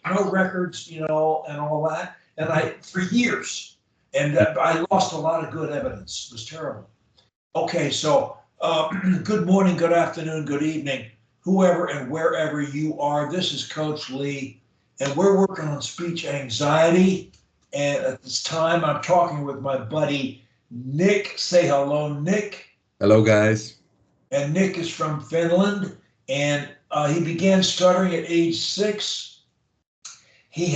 no records, you know, and all that. And for years, and I lost a lot of good evidence. It was terrible. Okay, so good morning, good afternoon, good evening, whoever and wherever you are. This is Coach Lee, and we're working on speech anxiety. And at this time, I'm talking with my buddy Nick. Say hello, Nick. Hello, guys. And Nick is from Finland, and he began stuttering at age 6. He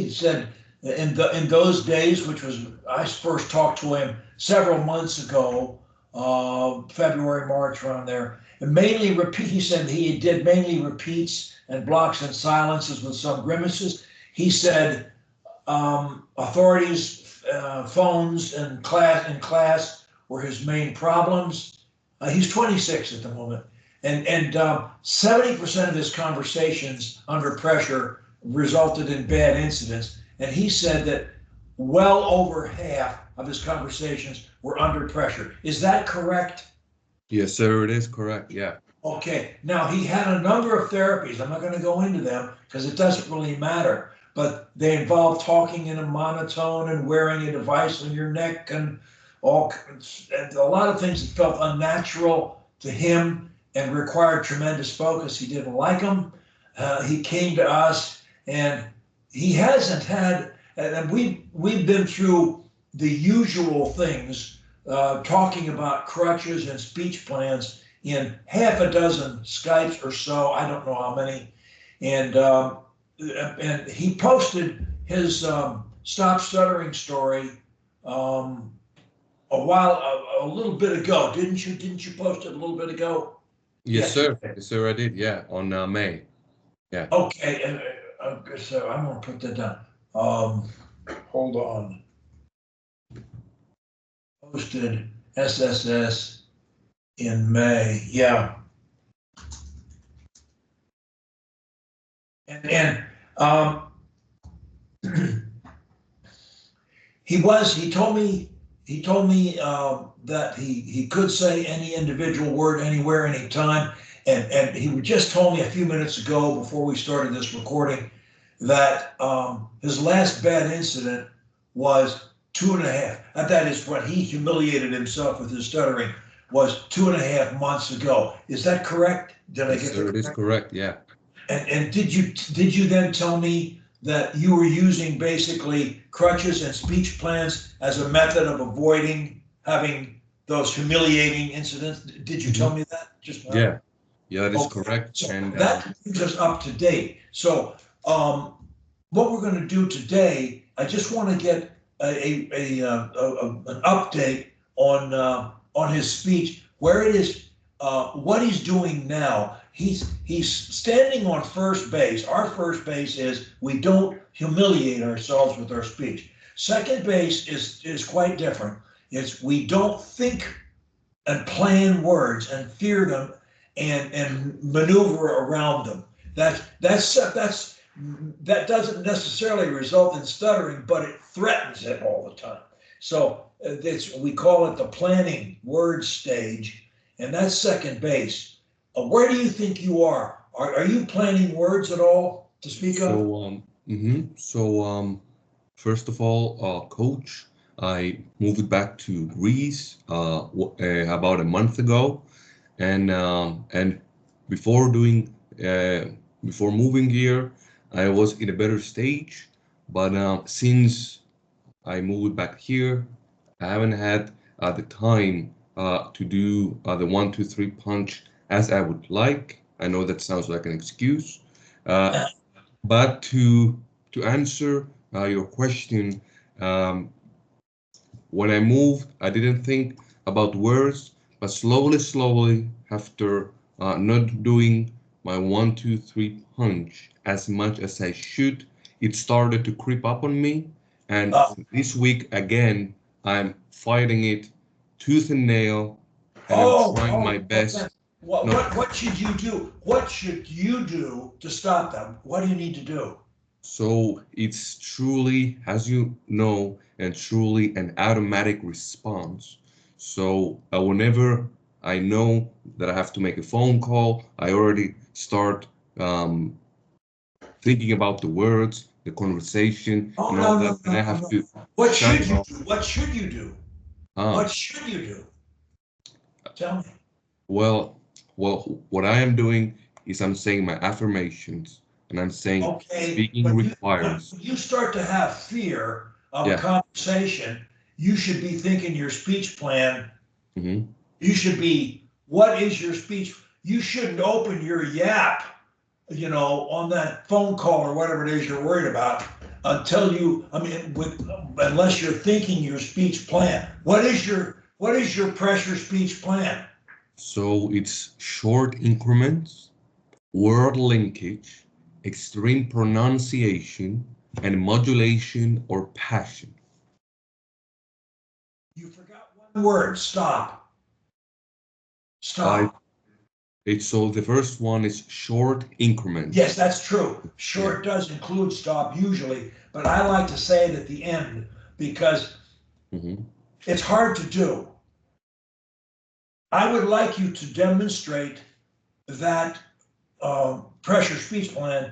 said in those days, which was I first talked to him several months ago, February, March, around there, and mainly repeat. He said he did mainly repeats and blocks and silences with some grimaces. He said authorities, phones, and class were his main problems. He's 26 at the moment, and 70% of his conversations under pressure resulted in bad incidents. And he said that well over half of his conversations were under pressure. Is that correct? Yes, sir, it is correct. Yeah. Okay. Now, he had a number of therapies. I'm not going to go into them because it doesn't really matter. But they involve talking in a monotone and wearing a device on your neck and and a lot of things that felt unnatural to him and required tremendous focus. He didn't like them. He came to us, and he hasn't had, and we've been through the usual things, talking about crutches and speech plans in half a dozen Skypes or so. I don't know how many, and he posted his stop stuttering story a little bit ago, didn't you? Didn't you post it a little bit ago? Yes, sir. Yes, sir, I did. Yeah, on May. Yeah. Okay, and so I'm gonna put that down. Hold on. Posted SSS in May. Yeah. And he told me that he could say any individual word anywhere, anytime. And he just told me a few minutes ago before we started this recording that his last bad incident was 2.5. That is when he humiliated himself with his stuttering, was 2.5 months ago. Is that correct? Did I get that? It is correct. Yeah. And did you then tell me that you were using basically crutches and speech plans as a method of avoiding having those humiliating incidents? Did you tell me that just now? Yeah. Yeah, that is correct. So and that brings us up to date. So what we're going to do today, I just want to get an update on his speech, where it is, what he's doing now. He's standing on first base. Our first base is we don't humiliate ourselves with our speech. Second base is quite different. It's we don't think and plan words and fear them and maneuver around them. That doesn't necessarily result in stuttering, but it threatens it all the time. So we call it the planning word stage, and that's second base. Where do you think you are? Are you planning words at all to speak of? So, first of all, Coach, I moved back to Greece about a month ago, and before doing before moving here, I was in a better stage. But since I moved back here, I haven't had the time to do the 1, 2, 3 punch as I would like. I know that sounds like an excuse, but to answer your question, um, when I moved, I didn't think about words, but slowly, after not doing my 1, 2, 3 punch as much as I should, it started to creep up on me. And this week again, I'm fighting it tooth and nail, and I'm trying my best. What should you do? What should you do to stop them? What do you need to do? So it's truly, as you know, and truly an automatic response. So whenever I know that I have to make a phone call, I already start thinking about the words, the conversation, Oh, and all no, that, no, and I no, have no, to no. What shut should it you off. do? What should you do? Ah, What should you do? Tell me. well, what I am doing is I'm saying my affirmations, and I'm saying Okay, speaking when requires. you start to have fear of a Yeah. conversation, you should be thinking your speech plan. Hmm. You should be, what is your speech? You shouldn't open your yap, on that phone call or whatever it is you're worried about until unless you're thinking your speech plan. What is your pressure speech plan? So it's short increments, word linkage, extreme pronunciation, and modulation or passion. You forgot one word, stop. I Stop. it's so the first one is short increments. Yes, that's true. Yeah. Short does include stop usually, but I like to say it at the end because Hmm. it's hard to do. I would like you to demonstrate that pressure speech plan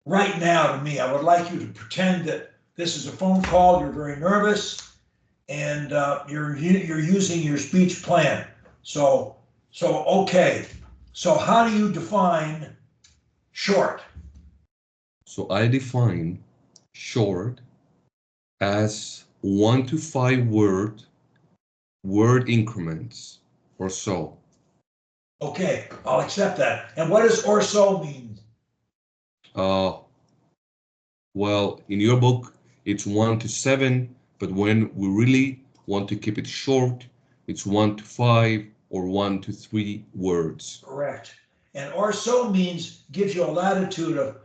right now to me. I would like you to pretend that this is a phone call, you're very nervous, and you're using your speech plan. So okay. So how do you define short? So I define short as 1 to 5 word increments or so. Okay, I'll accept that. And what does or so mean? Uh, well, in your book, it's 1 to 7, but when we really want to keep it short, it's 1 to 5 or 1 to 3 words. Correct. And or so means gives you a latitude of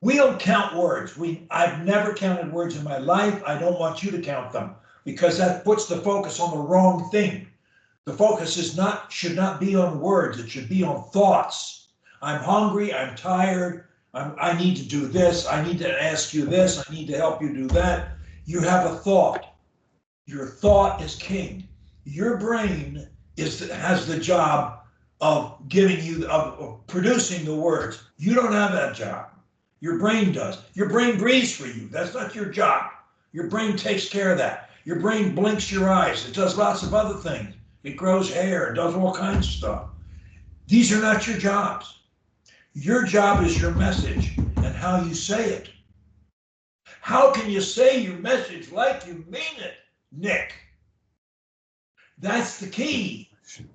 we don't count words. I've never counted words in my life. I don't want you to count them because that puts the focus on the wrong thing. The focus should not be on words. It should be on thoughts. I'm hungry. I'm tired. I need to do this. I need to ask you this. I need to help you do that. You have a thought. Your thought is king. Your brain has the job of giving you of producing the words. You don't have that job. Your brain does. Your brain breathes for you. That's not your job. Your brain takes care of that. Your brain blinks your eyes. It does lots of other things. It grows hair. It does all kinds of stuff. These are not your jobs. Your job is your message and how you say it. How can you say your message like you mean it, Nick? That's the key.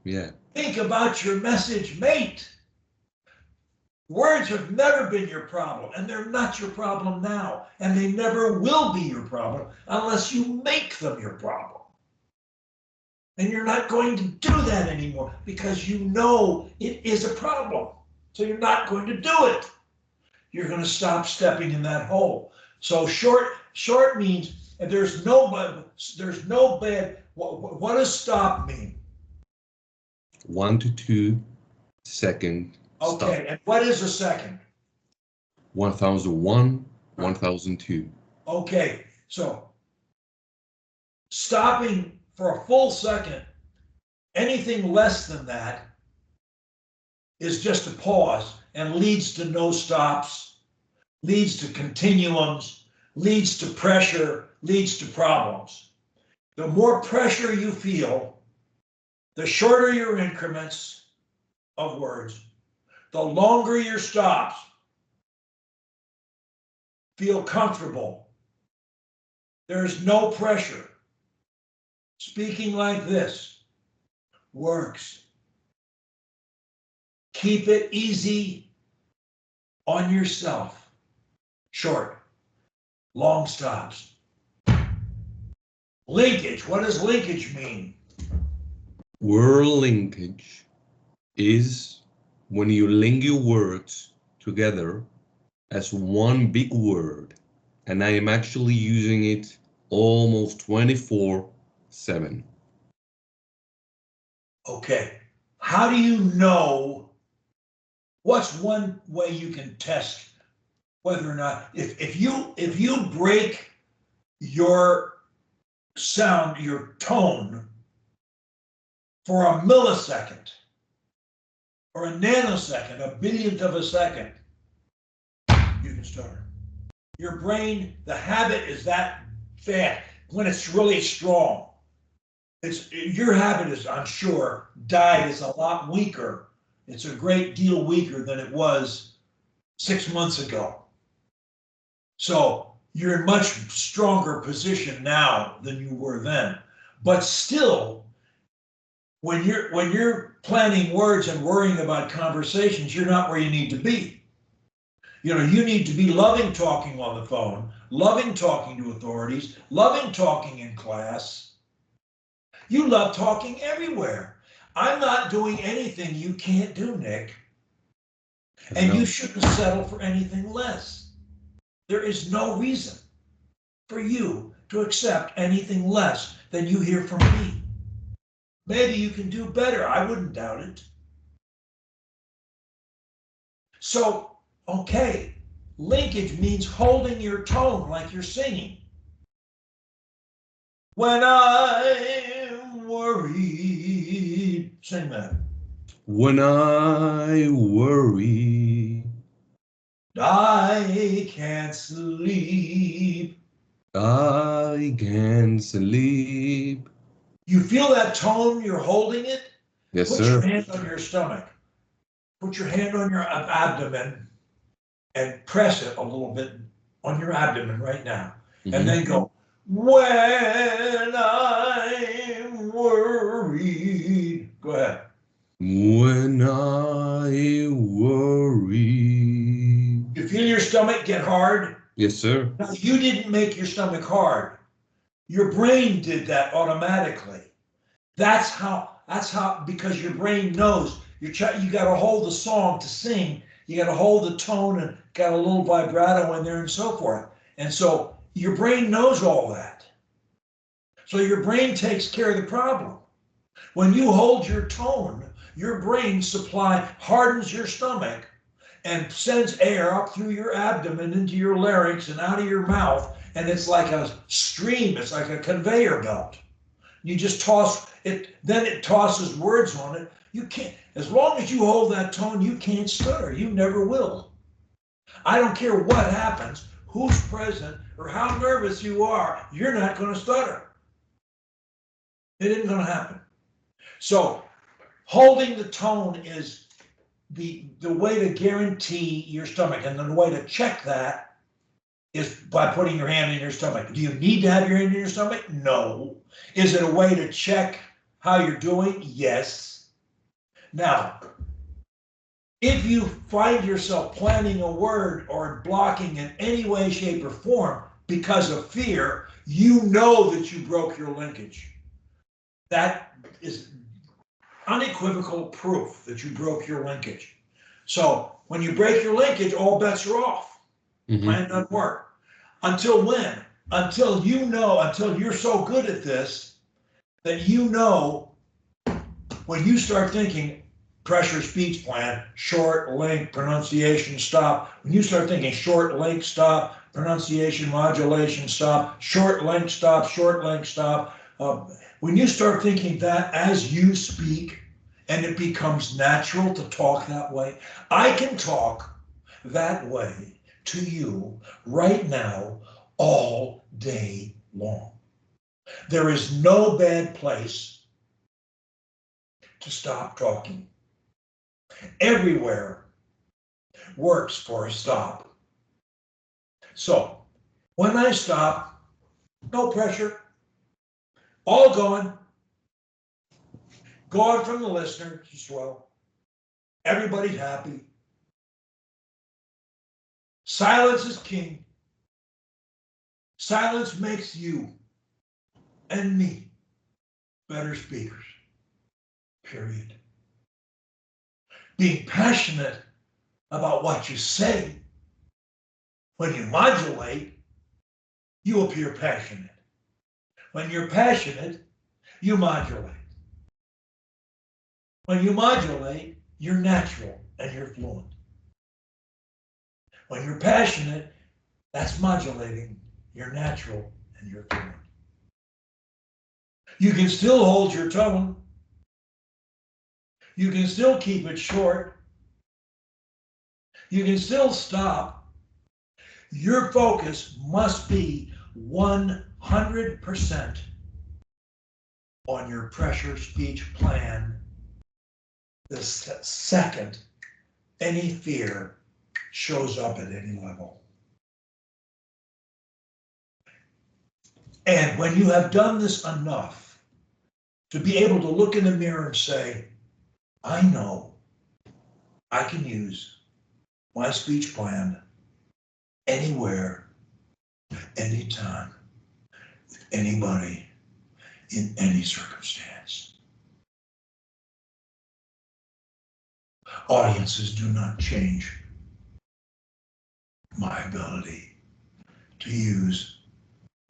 Yeah. Think about your message, mate. Words have never been your problem, and they're not your problem now, and they never will be your problem unless you make them your problem. And you're not going to do that anymore because you know it is a problem. So you're not going to do it. You're going to stop stepping in that hole. So short means, and there's no bad. What does stop mean? 1 to 2 second stop. Okay, and what is a second? 1001, 1002. Okay, so stopping for a full second, anything less than that is just a pause and leads to no stops, leads to continuums, leads to pressure, leads to problems. The more pressure you feel, the shorter your increments of words, the longer your stops. Feel comfortable. There's no pressure. Speaking like this works. Keep it easy on yourself. Short, long stops. Linkage. What does linkage mean? Word linkage is when you link your words together as one big word, and I am actually using it almost 24/7. Okay. How do you know? What's one way you can test whether or not if you break your sound, your tone for a millisecond or a nanosecond, a billionth of a second, you can start your brain, the habit is that fast when it's really strong. Your habit is, I'm sure, died is a lot weaker. It's a great deal weaker than it was 6 months ago. So you're in much stronger position now than you were then. But still, when you're planning words and worrying about conversations, you're not where you need to be. You know, you need to be loving talking on the phone, loving talking to authorities, loving talking in class. You love talking everywhere. I'm not doing anything you can't do, Nick. And you shouldn't settle for anything less. There is no reason for you to accept anything less than you hear from me. Maybe you can do better. I wouldn't doubt it. So, okay, linkage means holding your tone like you're singing. When I'm worried, sing that. When I worry, I can't sleep. I can't sleep. You feel that tone, you're holding it? Yes, Put sir. your hand on your stomach. Put your hand on your abdomen and press it a little bit on your abdomen right now. Mm-hmm. And then go, when I'm worried. Go ahead. When I worry. You feel your stomach get hard? Yes, sir. Now, you didn't make your stomach hard. Your brain did that automatically. That's how, because your brain knows you got to hold the song to sing. You got to hold the tone and got a little vibrato in there and so forth. And so your brain knows all that. So your brain takes care of the problem. When you hold your tone, your brain hardens your stomach and sends air up through your abdomen into your larynx and out of your mouth. And it's like a stream. It's like a conveyor belt. You just toss it, then it tosses words on it. You can't, as long as you hold that tone, you can't stutter. You never will. I don't care what happens, who's present, or how nervous you are, you're not going to stutter. It isn't going to happen. So holding the tone is the way to guarantee your stomach. And the way to check that is by putting your hand in your stomach. Do you need to have your hand in your stomach? No. Is it a way to check how you're doing? Yes. Now, if you find yourself planning a word or blocking in any way, shape, or form because of fear, you know that you broke your linkage. That is unequivocal proof that you broke your linkage. So when you break your linkage, all bets are off. Mm-hmm. Plan doesn't work. Until when? Until you're so good at this that you know when you start thinking pressure speech plan, short link, pronunciation stop, when you start thinking short link stop, pronunciation modulation stop, short link stop, when you start thinking that as you speak and it becomes natural to talk that way, I can talk that way to you right now all day long. There is no bad place to stop talking. Everywhere works for a stop. So when I stop, no pressure, all gone from the listener as well. Everybody's happy. Silence is king. Silence makes you and me better speakers, period. Being passionate about what you say, when you modulate, you appear passionate. When you're passionate, you modulate. When you modulate, you're natural and you're fluent. When you're passionate, that's modulating. You're natural and you're fluent. You can still hold your tone. You can still keep it short. You can still stop. Your focus must be 100% on your pressure speech plan the second any fear shows up at any level. And when you have done this enough to be able to look in the mirror and say, I know I can use my speech plan anywhere, anytime, with anybody, in any circumstance. Audiences do not change my ability to use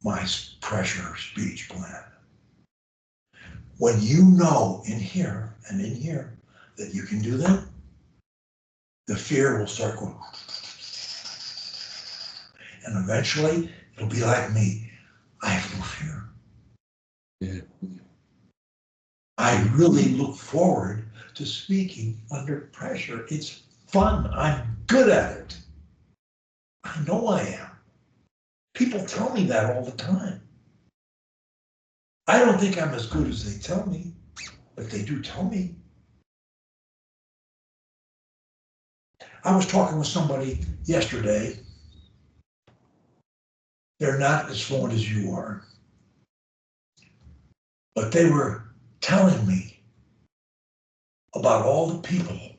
my pressure speech plan. When you know in here and in here that you can do that, the fear will start going. And eventually it'll be like me. I have no fear. Yeah. I really look forward to speaking under pressure. It's fun. I'm good at it. I know I am. People tell me that all the time. I don't think I'm as good as they tell me, but they do tell me. I was talking with somebody yesterday. They're not as fluent as you are, but they were telling me about all the people.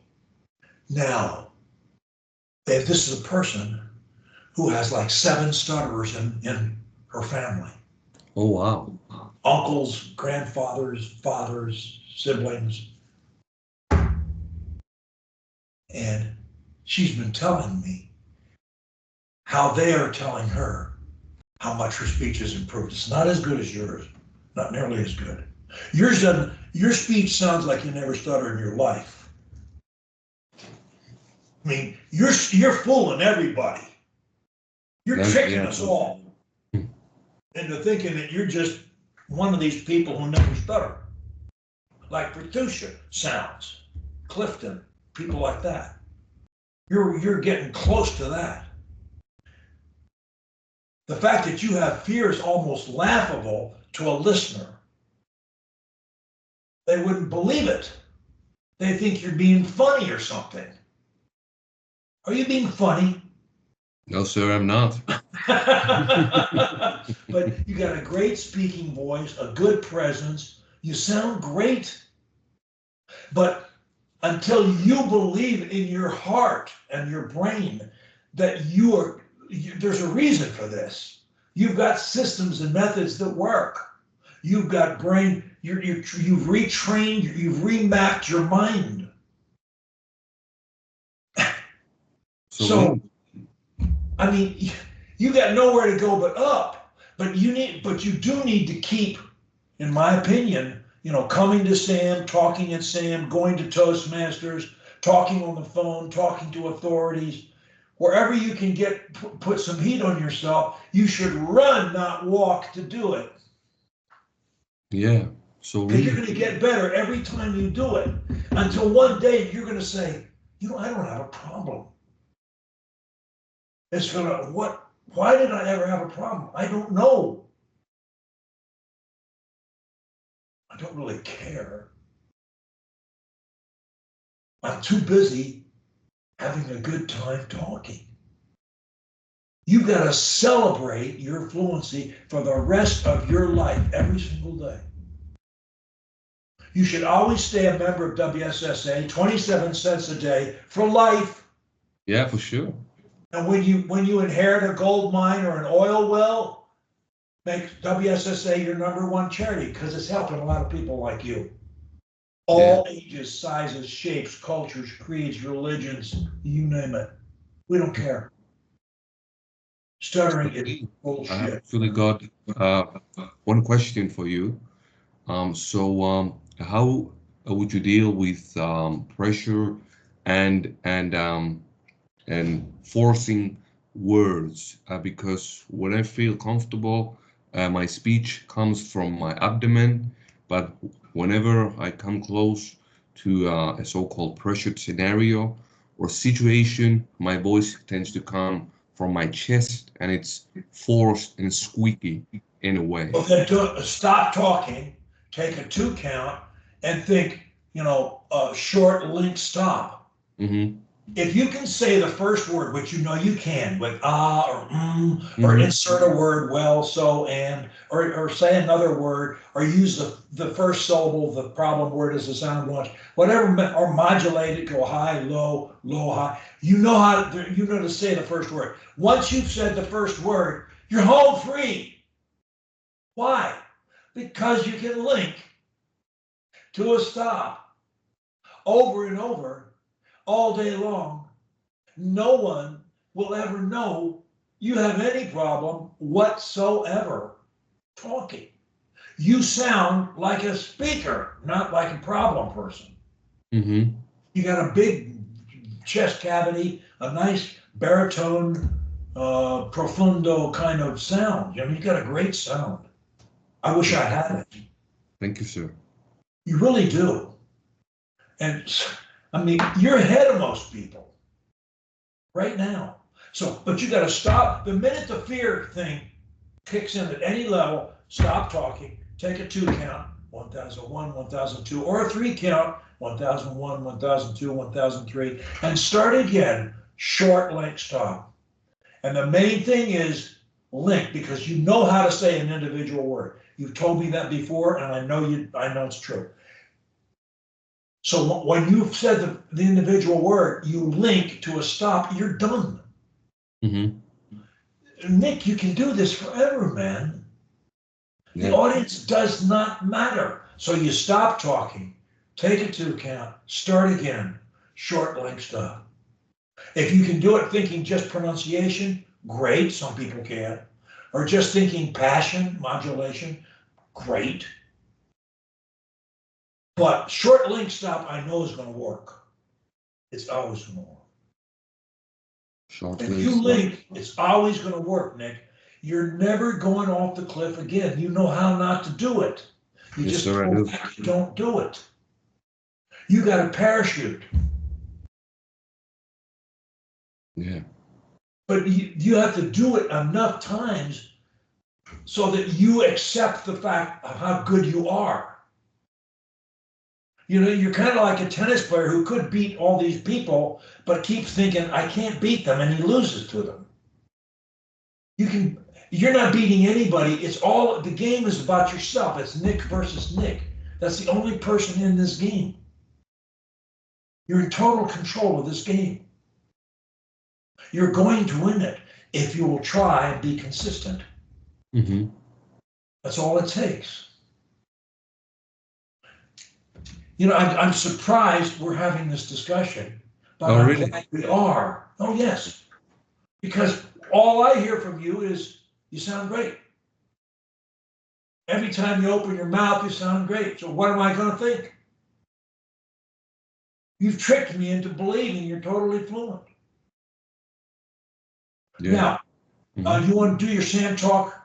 Now, this is a person who has like 7 stutterers in her family. Oh, wow. Uncles, grandfathers, fathers, siblings. And she's been telling me how they are telling her how much her speech has improved. It's not as good as yours, not nearly as good. Yours doesn't, your speech sounds like you never stuttered in your life. I mean, you're fooling everybody. You're tricking us all into thinking that you're just one of these people who never stutter. Like Patricia sounds, Clifton, people like that. You're getting close to that. The fact that you have fear is almost laughable to a listener. They wouldn't believe it. They think you're being funny or something. Are you being funny? No, sir, I'm not. But you got a great speaking voice, a good presence. You sound great. But until you believe in your heart and your brain that there's a reason for this. You've got systems and methods that work. You've got brain, you've retrained, you've remapped your mind. So I mean, you got nowhere to go but up. But you do need to keep, in my opinion, coming to Sam, talking at Sam, going to Toastmasters, talking on the phone, talking to authorities. Wherever you can put some heat on yourself, you should run, not walk, to do it. Yeah. So because you're going to get better every time you do it, until one day you're going to say, I don't have a problem. It's going to, why did I ever have a problem? I don't know. I don't really care. I'm too busy having a good time talking. You've got to celebrate your fluency for the rest of your life, every single day. You should always stay a member of WSSA, 27 cents a day for life. Yeah, for sure. And when you inherit a gold mine or an oil well, make WSSA your #1 charity, because it's helping a lot of people like you. All ages, sizes, shapes, cultures, creeds, religions, you name it. We don't care. Stuttering is bullshit. I actually got one question for you. How would you deal with pressure and forcing words? Because when I feel comfortable, my speech comes from my abdomen, but whenever I come close to a so-called pressured scenario or situation, my voice tends to come from my chest, and it's forced and squeaky in a way. Well, then stop talking, take a 2 count, and think, short link stop. Mm-hmm. If you can say the first word, which you can, with ah or or Mm-hmm. insert a word, well, so, and, or say another word, or use the first syllable of the problem word as a sound once, whatever, or modulate it, go high, low, high. You know to say the first word. Once you've said the first word, you're home free. Why? Because you can link to a stop over and over all day long. No one will ever know you have any problem whatsoever talking. You sound like a speaker, not like a problem person. Mm-hmm. You got a big chest cavity, a nice baritone, profundo kind of sound. You got a great sound. I wish I had it. Thank you, sir. You really do. And you're ahead of most people right now. So, but you got to stop. The minute the fear thing kicks in at any level, stop talking, take a 2 count, 1001, 1002, or a 3 count, 1001, 1002, 1003, and start again, short link stop. And the main thing is link, because you know how to say an individual word. You've told me that before, and I know it's true. So when you've said the individual word, you link to a stop, you're done. Mm-hmm. Nick, you can do this forever, man. Yeah. The audience does not matter. So you stop talking, take a 2 count, start again, short link stop. If you can do it thinking just pronunciation, great, some people can. Or just thinking passion, modulation, great. But short link stop, I know is going to work. It's always going to work. Short If link you stop. link, it's always going to work, Nick. You're never going off the cliff again. You know how not to do it. You Yes, just sir, I pull do. back, you don't do it. You got a parachute. Yeah. But you have to do it enough times so that you accept the fact of how good you are. You're kind of like a tennis player who could beat all these people, but keeps thinking, I can't beat them, and he loses to them. You're not beating anybody. The game is about yourself. It's Nick versus Nick. That's the only person in this game. You're in total control of this game. You're going to win it if you will try and be consistent. Mm-hmm. That's all it takes. I'm surprised we're having this discussion, but Oh, I'm really? glad we are. Oh, yes. Because all I hear from you is, you sound great. Every time you open your mouth, you sound great. So what am I going to think? You've tricked me into believing you're totally fluent. Yeah. Now, you want to do your Sam talk?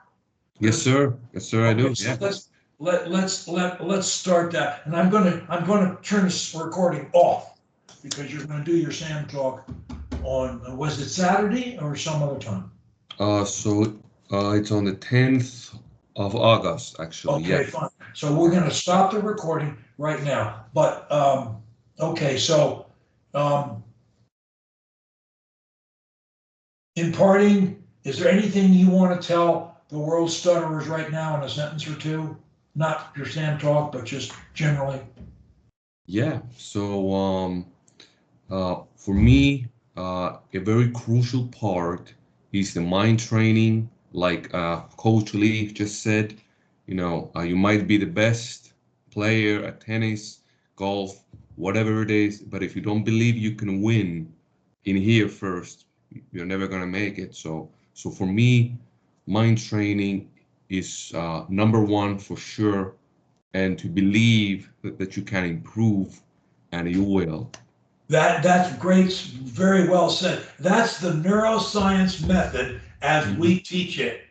Yes, sir. Yes, sir, I do. So Yeah. let's start that. And I'm gonna turn this recording off because you're gonna do your Sam talk on, was it Saturday or some other time? So it's on the 10th of August, actually. Okay, Yeah. fine. So we're gonna stop the recording right now. But okay, so in parting, is there anything you want to tell the world stutterers right now in a sentence or two? Not your Sam talk, but just generally. Yeah. So for me, a very crucial part is the mind training. Like Coach Lee just said, you might be the best player at tennis, golf, whatever it is, but if you don't believe you can win in here first, you're never gonna make it. So for me, mind training is number one for sure, and to believe that you can improve, and you will. That's great, very well said. That's the neuroscience method as we teach it.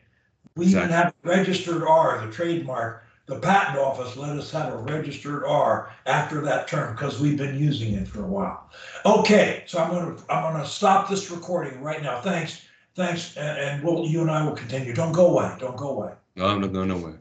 We even have a registered R, the trademark. The patent office let us have a registered R after that term because we've been using it for a while. Okay, so I'm gonna stop this recording right now. Thanks Thanks, and you and I will continue. Don't go away. Don't go away. No, I'm not going nowhere.